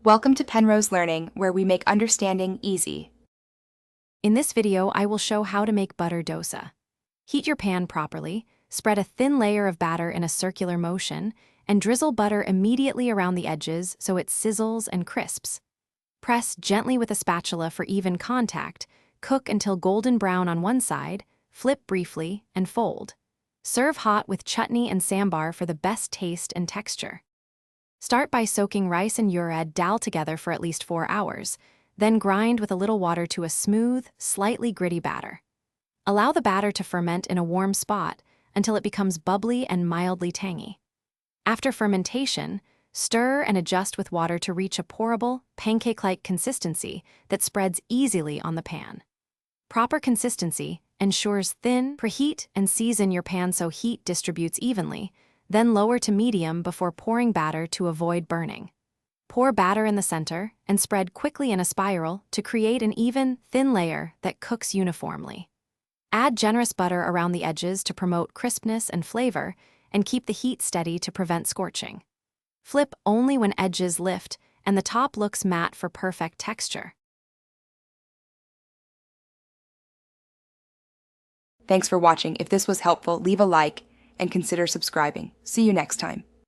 Welcome to Penrose Learning, where we make understanding easy. In this video, I will show how to make butter dosa. Heat your pan properly, spread a thin layer of batter in a circular motion, and drizzle butter immediately around the edges so it sizzles and crisps. Press gently with a spatula for even contact, cook until golden brown on one side, flip briefly, and fold. Serve hot with chutney and sambar for the best taste and texture. Start by soaking rice and urad dal together for at least 4 hours, then grind with a little water to a smooth, slightly gritty batter. Allow the batter to ferment in a warm spot until it becomes bubbly and mildly tangy. After fermentation, stir and adjust with water to reach a pourable, pancake-like consistency that spreads easily on the pan. Proper consistency ensures thin. Preheat and season your pan so heat distributes evenly, then lower to medium before pouring batter to avoid burning. Pour batter in the center and spread quickly in a spiral to create an even, thin layer that cooks uniformly. Add generous butter around the edges to promote crispness and flavor, and keep the heat steady to prevent scorching. Flip only when edges lift and the top looks matte for perfect texture. Thanks for watching. If this was helpful, leave a like and consider subscribing. See you next time.